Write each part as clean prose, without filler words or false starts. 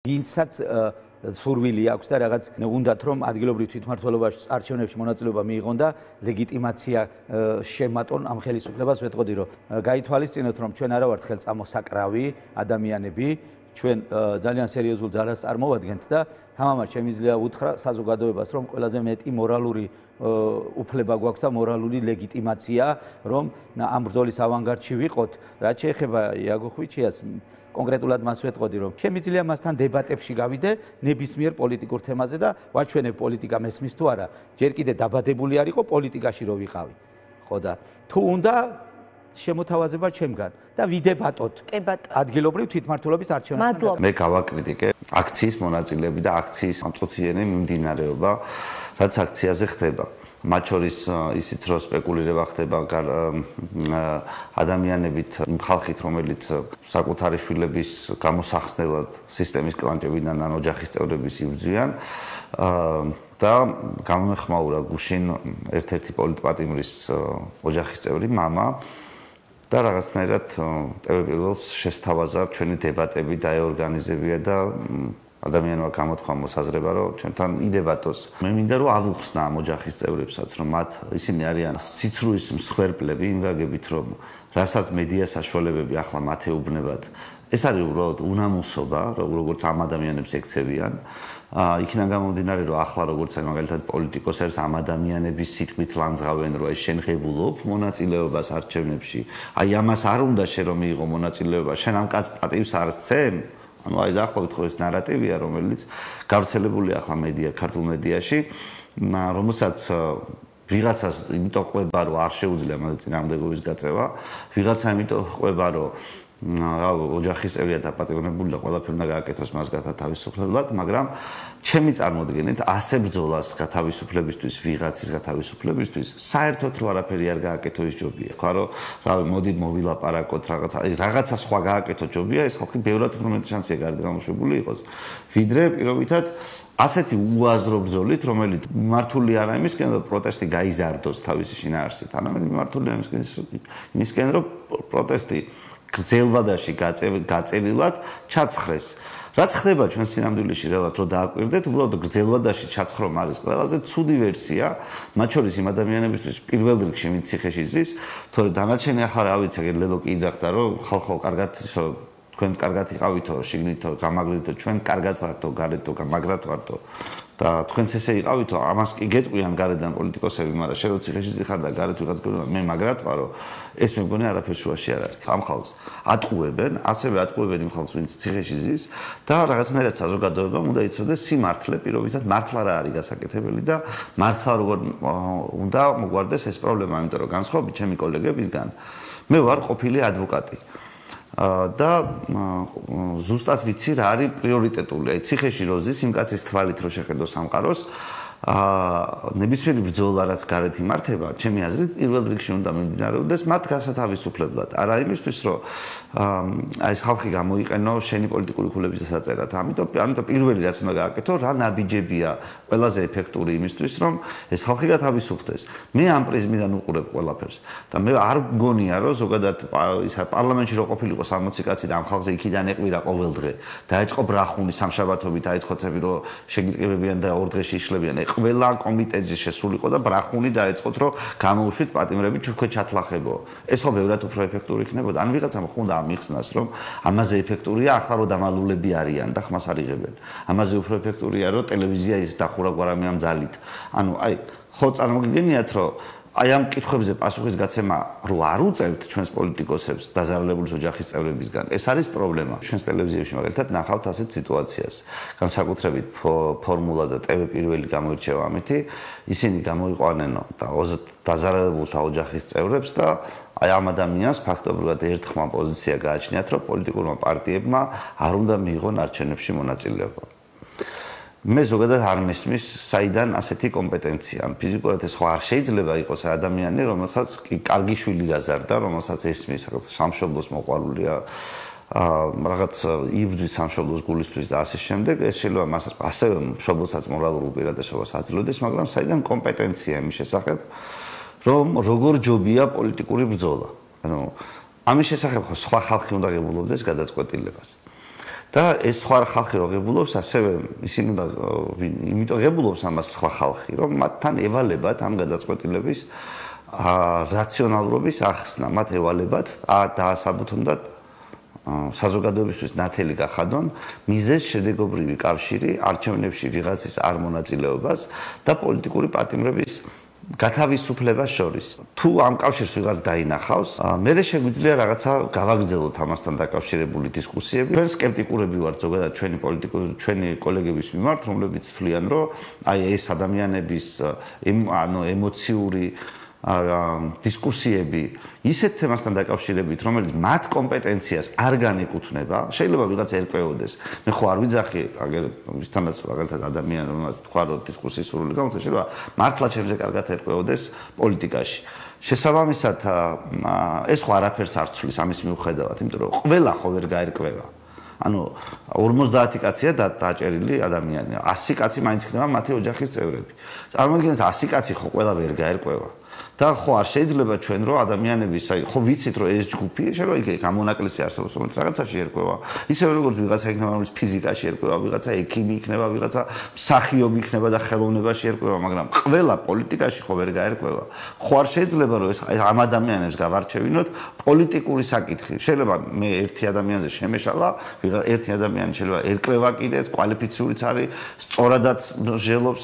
ვინცაც სურვილი აქვს და რაღაც უნდათ რომ ადგილობრივ თვითმმართველობაში არჩევნებში მონაწილეობა მიიღონ და ლეგიტიმაცია შემატონ ამ ხელისუფლებას ვეტყოდი რომ გაითვალისწინოთ რომ ჩვენ არა ვართ ხელწამოსაკრავი ადამიანები ჩვენ ძალიან სერიოზულ ძალას წარმოვადგენთ და თამამად შემიძლია უთხრა საზოგადოებას რომ ყველაზე მეტი მორალური უფლება გვაქვს და მორალური ლეგიტიმაცია რომ ამ ბრძოლის ავანგარდში ვიყოთ რაც შეეხება იაგო ხვიჩიას კონკრეტულად მას ვეტყოდი რომ შემიძლია მასთან დებატებში გავიდე ნებისმიერ პოლიტიკურ თემაზე და ვაჩვენებ პოლიტიკა მესმის თუ არა ჯერ კიდე დაბადებული არისო პოლიტიკაში რო ვიყავი ხო და თუ უნდა შემოთავაზება ჩემგან და ვიდებატოთ ადგილობრივ თვითმმართველობის არჩევნებში მე გავაკრიტიკე აქციის მონაწილეები და აქციის ამწუთიანი მიმდინარეობა რაც აქციაზე ხდება მათ შორის ისიც რომ სპეკულირება ხდება ადამიანებით ხალხით რომელიც საკუთარი შვილების გამოსახსნელად სისტემის კლანჭებიდან ან ოჯახის წევრების იბრძვიან და გამეხმაურა გუშინ ერთ-ერთი პოლიტპატიმრის ოჯახის წევრი მამა და რაღაცნაირად ტევე პირველს შესთავაზა ჩვენი დებატები დაეორგანიზებია და ადამიანმა გამოთქვა მოსაზრება რომ ჩვენთან იდებატოს. მე მინდა რომ ავუხსნა ამ ოჯახის წევრებსაც რომ მათ ისინი არიან სიცრუის მსხვერპლები იმ გაგებით რომ რასაც მედია საშუალებები ახლა მათ ეუბნებათ ეს არის უბრალოდ უნამუსობა როგორც ამ ადამიანებს ექცევიან იქიდან გამომდინარე რომ ახლა როგორც აი მაგალითად პოლიტიკოსებს ამ ადამიანების სიტყვით ლანძღავენ რომ ეს შენ ღებულობ მონაწილეობას არჩევნებში აი ამას არ უნდა შე რომ მიიღო მონაწილეობა შენ ამ კაც პატივს არ სცემ ანუ აი დაახლოებით ხო ეს ნარატივია რომელიც გავრცელებული ახლა მედია ქართულ მედიაში რომელსაც ვიღაცას იმიტომ ყვება რომ არ შეუძლია მას წინააღმდეგობის გაწევა ვიღაცა იმიტომ ყვება რომ ოჯახის წევრია დაპატიმრებული და ყველაფერი უნდა გააკეთოს მას გათავისუფლებლად მაგრამ ჩემი წარმოდგენით ასე ბრძოლას გათავისუფლებისთვის ვიღაცის გათავისუფლებისთვის საერთოდ რო არაფერი არ გააკეთო ის ჯობია ხო რომ რავი მოდი მოვილაპარაკოთ რაღაცა სხვა გააკეთო ჯობია ეს ხალხი ბევრად უფრო მეტი შანსია გარეთ გამოშვებული იყოს ვიდრე პირობითად ასეთი უაზრო ბრძოლით რომელიც მართული არა იმისკენ რომ პროტესტი გაიზარდოს თავისი შინაარსით არამედ მართულია იმისკენ რომ პროტესტი გრძელვადაში გაწევილად ჩაცხრეს. რაც ხდება ჩვენ სინამდვილეში რეალურად რო დააკვირდეთ, უბრალოდ გრძელვადაში ჩაცხრომ არის ყველაზე ცუდი ვერსია, მათ შორის იმ ადამიანებისთვის პირველ რიგში ვინც ციხეში ზის, თორე დანარჩენი ახლა რა ვიცი, ლელო კი იძახდა რომ ხალხო კარგად თქვენ კარგად იყავითო, შიგნითო, გამაგრითო, ჩვენ კარგად ვართო, გარეთო, მაგრად ვართო. და თქვენც ესე იყავითო, ამას კი გეტყვიან გარედან პოლიტიკოსები, მაგრამ შენ რო ციხეში ზიხარ და გარეთ ვიღაც გქონდა, მე მაგრად ვარო, ეს მე მგონი არაფერ შუაში არ არის. ამ ხალხს ატყუებენ, ასევე ატყუებენ იმ ხალხს, ვინც ციხეში ზის და რაღაცნაირად საზოგადოებამ უნდა იცოდეს სიმართლე, პირობითად მართლა რა არის გასაკეთებელი და მართლა როგორ უნდა მოგვარდეს ეს პრობლემა, იმიტომ რომ განსხვავებით ჩემი კოლეგებისგან, მე ვარ ყოფილი ადვოკატი. და ზუსტად ვიცი რა არის პრიორიტეტული. აი ციხეში როზის იმ კაცის თვალით რო შეხედო სამყაროს ნებისმიერი ბრძოლა რაც გარეთ იმართება, ჩემი აზრით პირველ რიგში უნდა მიმდინარეობდეს მათ გასათავისუფლებლად. არა იმისთვის, რომ აი ეს ხალხი გამოიყენო შენი პოლიტიკური ხულების დასაწერად. ამიტომ პირველი რაც უნდა გააკეთო, რა ნაბიჯებია ყველაზე ეფექტური იმისთვის, რომ ეს ხალხი გათავისუფლდეს. მე ამ პრიზმიდან უყურებ ყველაფერს და მე არ მგონია, რომ ზოგადად ისა პარლამენტში რო ყოფილიყო 60 კაცი და ამ ხალხზე იქიდან ეყვირა ყოველ დღე. დაიწყო ბრახუნი სამშაბათობით, აიწყოცები რომ შეგიკრიბებიან და ორ დღეში იშლებიან. ყველა კომიტეტში შესულიყო და ბრახუნი დაეწყოთ რომ გამოუშვით პატიმრები ჩვენ ჩათლახებო. ეს ხო ბევრად უფრო ეფექტური იქნებოდა. ან ვიღაცამ ხო უნდა ამიხსნას რომ ამაზე ეფექტურია ახლა რომ დამალულები არიან და ხმას არიღებენ. ამაზე უფრო ეფექტურია რომ ტელევიზია ის დახურა გვარამი ამ ძალით. ანუ აი ხო წარმოგიდგენიათ რომ აი ამ კითხვებზე პასუხის გაცემა რო არ უწევთ ჩვენს პოლიტიკოსებს დაზარალებულის ოჯახის წევრებისგან ეს არის პრობლემა ჩვენს ტელევიზიებში მაგალითად ნახავთ ასეთ სიტუაციას განსაკუთრებით ფორმულა და ტევე პირველი გამოირჩევა ამითი ისინი გამოიყვანენ დაზარალებულთა ოჯახის წევრებს და აი ამ ადამიანს ფაქტობრივად ერთხმა პოზიცია გააჩნიათ რომ პოლიტიკურმა პარტიებმა არ უნდა მიიღონ არჩევნებში მონაწილეობა მე ზოგადად არ მესმის საიდან ასეთი კომპეტენცია. ფიზიკურად ეს ხო არ შეიძლება იყოს ადამიანი, რომელსაც კი კარგი შვილი გაზარდა, რომელსაც ესმის, რაღაც სამშობლოს მოყვარულია, რაღაც იბრძვის სამშობლოს გულისთვის და ასე შემდეგ, ეს შეიძლება მას ასევე მშობლოსაც მორალურ უპირატესობას აძლევდეს, მაგრამ საიდან კომპეტენცია იმის შესახებ, რომ როგორ ჯობია პოლიტიკური ბრძოლა. ანუ ამის შესახებ ხო სხვა ხალხი უნდა ღებულობდეს გადაწყვეტილებას. და ეს სხვა ხალხი რო ღებულობს, ასევე ისინი უნდა იმიტომ ღებულობს ამას სხვა ხალხი, რომ მათთან ევალებათ ამ გადაწყვეტილების რაციონალურობის ახსნა, მათ ევალებათ დაასაბუთონ და საზოგადოებისთვის ნათელი გახადონ მიზეზ შედეგობრივი კავშირი არჩევნებში ვიღაცის არ მონაწილეობას და პოლიტიკური პატიმრების გათავისუფლებას შორის. თუ ამ კავშირს ვიღაც დაინახავს, მე შეგვიძლია რაღაცა გავაგრძელოთ ამასთან დაკავშირებული დისკუსიები. ჩვენ სკეპტიკურები ვართ ზოგადად ჩვენი კოლეგების მიმართ, რომლებიც თვლიან, რომ აი ეს ადამიანების ემოციური დისკუსიები ისეთ თემასთან დაკავშირებით, რომელიც მათ კომპეტენციას არ განეკუთვნება, შეიძლება ვიღაც ერკვეოდეს. მე ხო არ ვიძახი, აგერ ვისთანაც მაგალითად ადამიანი, რომელსაც თქვა, რომ დისკუსიის სურვილი გამოთქვა, შეიძლება მართლა ჩემზე კარგად ერკვეოდეს პოლიტიკაში. შესაბამისად, ეს ხო არაფერს არ ცვლის ამის მიუხედავად, იმიტომ რომ ყველა ხო ვერ გაერკვევა. ანუ 50 კაცია დაჭერილი ადამიანი, 100 კაცი მაინც იქნება მათი ოჯახის წევრები. წარმოგიდგენთ 100 კაცი ხო ყველა ვერ გაერკვევა. და ხო არ შეიძლება ჩვენ რომ ადამიანების, აი ხო ვიცით რომ ეს ჯგუფი შეიძლება იქ გამონაკლისი არსებობს, რომელიც რაღაცაში ერკვევა. ისევე როგორც ვიღაცა იქნება, რომელიც ფიზიკაში ერკვევა, ვიღაცა ექიმი იქნება, ვიღაცა მსახიობი იქნება და ხელოვნებაში ერკვევა, მაგრამ ყველა პოლიტიკაში ხო ვერ გაერკვევა. ხო არ შეიძლება რომ ეს ამ ადამიანებს გავარჩევინოთ პოლიტიკური საკითხი. შეიძლება მე ერთი ადამიანზე შემეშალა, ერთი ადამიანი შეიძლება ერკვევა კიდეც, კვალიფიციურიც არის, სწორადაც ჟელობს,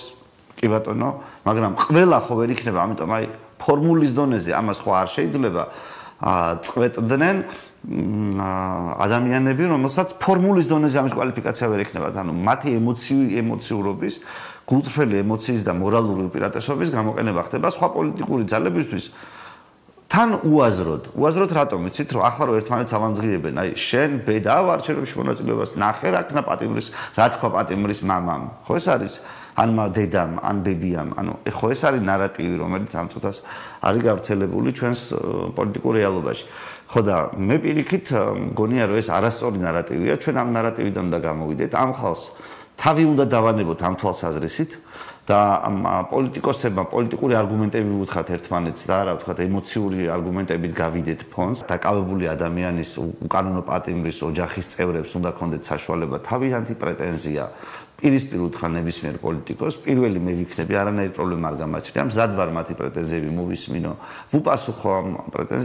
კი ბატონო, მაგრამ ყველა ხო ვერ იქნება, ამიტომ აი ფორმულის დონეზე ამას ხო არ შეიძლება წვეტდნენ ადამიანები, რომელსაც ფორმულის დონეზე ამის კვალიფიკაცია ვერ ექნებათ. ანუ მათი ემოციურობის, გულწრფელი ემოციის და მორალური უპირატესობის გამოყენება ხდება სხვა პოლიტიკური ძალებისთვის. თან უაზროდ რატომ იცით რომ ახლა რომ ერთმანეთს ავანძღიებენ, აი შენ ბედა არჩევნებში მონაწილეობას ნახე რა ქნა პატიმრის, რა თქვა პატიმრის მამამ. ხო ეს არის ან დედამ, ან ბებიამ, ანუ ხო ეს არის ნარატივი, რომელიც ამ წუთას არის გავრცელებული ჩვენს პოლიტიკურ რეალობაში. ხო და მე პირიქით მგონია რომ ეს არასწორი ნარატივია, ჩვენ ამ ნარატივიდან უნდა გამოვიდეთ, ამ ხალხს თავი უნდა დავანებოთ ამ თვალსაზრისით და პოლიტიკოსებმა პოლიტიკური არგუმენტები ვუთხათ ერთმანეთს და რა ვთქვათ ემოციური არგუმენტებით გავიდეთ ფონს. დაკავებული ადამიანის უკანონო პატიმრის ოჯახის წევრებს უნდა ქონდეთ საშუალება თავიანთი პრეტენზია პირისპირ უთხრა ნებისმიერ პოლიტიკოს, პირველი მე ვიქნები, არანაირი პრობლემა არ გამაჩნია, მზად ვარ მათი პრეტენზიები მოვისმინო, ვუპასუხო ამ პრეტენზიებს.